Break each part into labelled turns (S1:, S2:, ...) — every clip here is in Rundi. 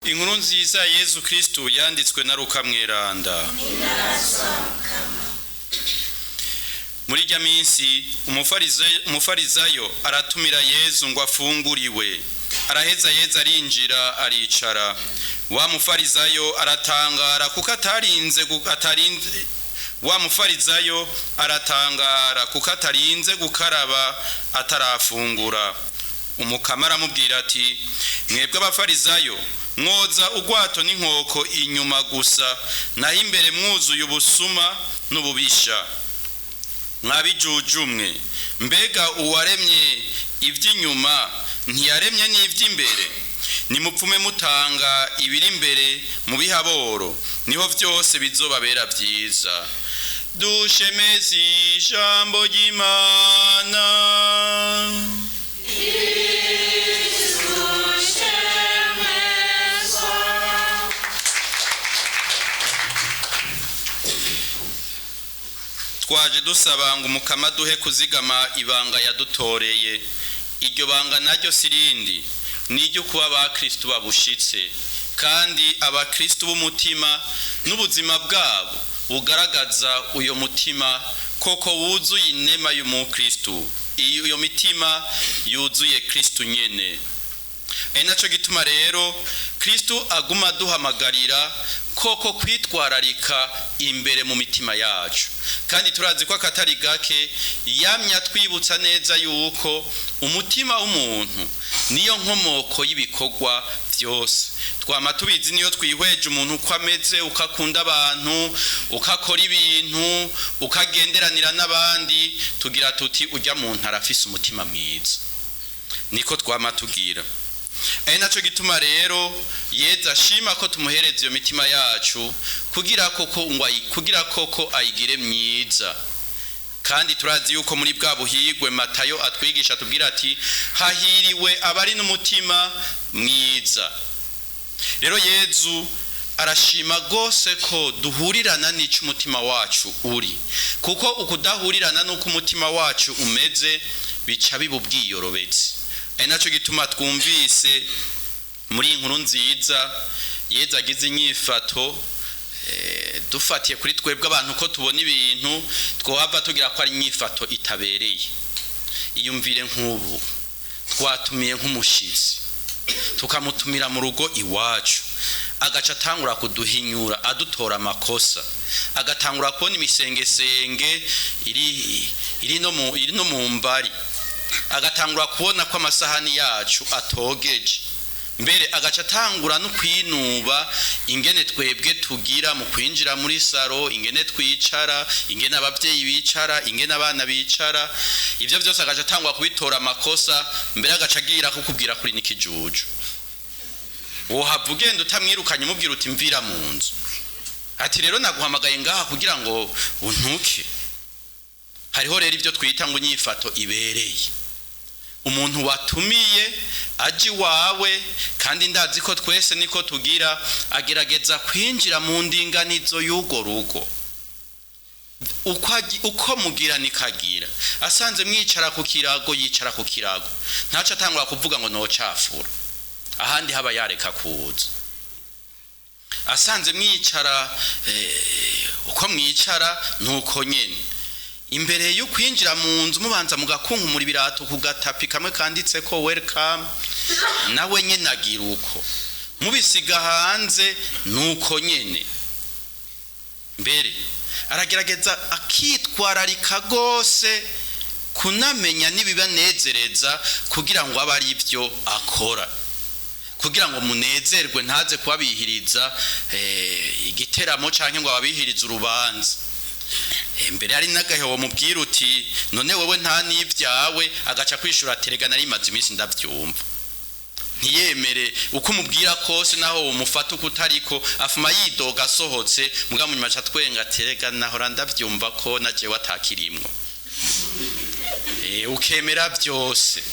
S1: Inkuru nziza Yezu Kristo yanditswe na Luka mweranda. Muri rya minsi umufarizayo aratumira Yezu ngo afunguriwe. Araheza Yezu arinjira aricara. Wa mufarizayo aratangara kuko atarinze gukaraba atarafungura. Umukama aramubwira ati, mwebwe abafarizayo mwoza ugwato n'inkoko inyuma gusa, naho imbere mwuzuye ubusuma n'ububisha. Mwabijujumwe, mbega uwaremye ivy'inyuma ntiyaremye n'ivy'imbere? Nimupfume mutanga ibiri imbere mu bihaboro, niho vyose bizobabera vyiza. Dushemeze ijambo ry'Imana. Twaje dusaba ngo umukama duhe kuzigama ibanga yadutoreye. Iryo banga naryo sirindi niryo kuba abakristo babushitse, kandi abakristo b'umutima n'ubuzima bwabo bugaragaza uyo mutima koko wuzuye inema y'umukristo. Iyo mitima yuzuye Kristo nyene. Naco gituma rero Kristo aguma duhamagarira koko kwitwararika imbere mu mitima yacu, kandi turazi ko akatari gake yamya twibutsa neza yuko umutima w'umuntu niyo nkomoko y'ibikorwa vyose. Twama tubizi niyo twihweje umuntu uko ameze, ukakunda abantu, ukakora ibintu, ukagenderanira n'abandi, tugira tuti urya muntu arafise umutima mwiza. Niko twama tugira. Naco gituma rero Yezu ashima ko tumuhereza iyo mitima yacu kugira koko ayigire myiza. Kandi turazi yuko muri bwa buhigwe Matayo atwigisha tubwira ati, hahiriwe abari n'umutima mwiza. Rero Yezu arashima gose ko duhurirana n'ico umutima wacu uri, kuko ukudahurirana n'uko umutima wacu umeze bica bibubwiyorobetse. Naco gituma twumvise muri inkuru nziza Yezu agize inyifato, dufatiye kuri twebwe abantu ko tubona ibintu twaba tugira ko ari inyifato itabereye. Iyumvire nk'ubu twatumiye nk'umushitsi, tukamutumira mu rugo iwacu, agaca atangura kuduhinyura adutora amakosa, agatangura kubona imisengesenge iri no mu mbari, agatangura kubona ko amasahani yacu atogeje, mbere agaca atangura no kwinuba ingene twebwe tugira mu kwinjira muri saro, ingene twicara, ingene abavyeyi bicara, ingene abana bicara. Ivyo vyose agaca atangura kubitora amakosa, mbere agaca agira kukubwira kuri n'ikijuju. Wohava ugenda utamwirukanye umubwira uti mvira mu nzu. Ati rero naguhamagaye ngaha kugira ngo untuke. Hariho rero ivyo twita ngo inyifato ibereye. Umuntu watumiye aji wawe, kandi ndazi ko twese niko tugira, agerageza kwinjira mu ndinganizo y'ugo rugo. Uko mugira nikagira. Asanze mwicara ku kirago yicara ku kirago, ntaca atangura kuvuga ngo nocafura, ahandi haba yareka kuza. Asanze mwicara uko mwicara nuko nyene. Imbere yo kwinjira mu nzu mubanza mugakunkumura ibirato ku gatapi kamwe kanditse ko welcome, nawe nyene agira uko. Mubisiga hanze nuko nyene. Mbere aragerageza akitwararika gose kunamenya nibibanezereza kugira ngo abe ari ivyo akora, kugira ngo munezerwe, ntaze kubabihiriza igiteramo canke ngo ababihirize urubanza. Mbere ari nagahewo mubwira uti none wewe nta n'ivyawe, agaca kwishura terega nari maze iminsi ndavyumva. Ntiyemere uko mubwira kose naho umufata ukutariko, afuma yidoga asohotse, muga munyuma ca twenga terega nahora ndavyumva ko naje watakirimwo. Ukemera vyose.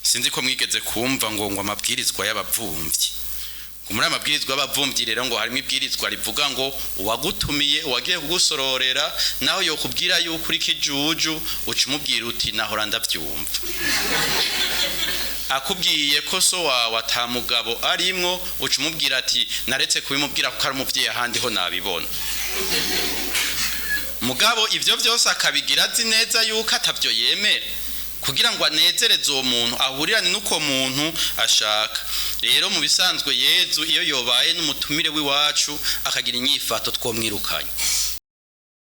S1: Sinzi ko mwigeze kumva ngo amabwirizwa y'abavumvyi. Kumuri amabwirizwa y'abavumvyi rero ngo harimo ibwirizwa rivuga ngo uwagutumiye, uwagiye kugusororera, naho yo kubwira yuko uri kijuju, uca umubwira uti nahora ndavyumva. akubwiye ko so wawe atamugabo arimwo uca umubwira ati naretse kubimubwira kuko ari umuvyeyi ahandi ho nabibona. Mugabo ivyo byose akabigira azi neza yuko atavyo yemera kugira ngo anezereze uwo muntu ahurirane n'uko muntu ashaka. Rero mu bisanzwe Yezu iyo yobaye n'umutumire w'iwacu akagira inyifato twomwirukanye.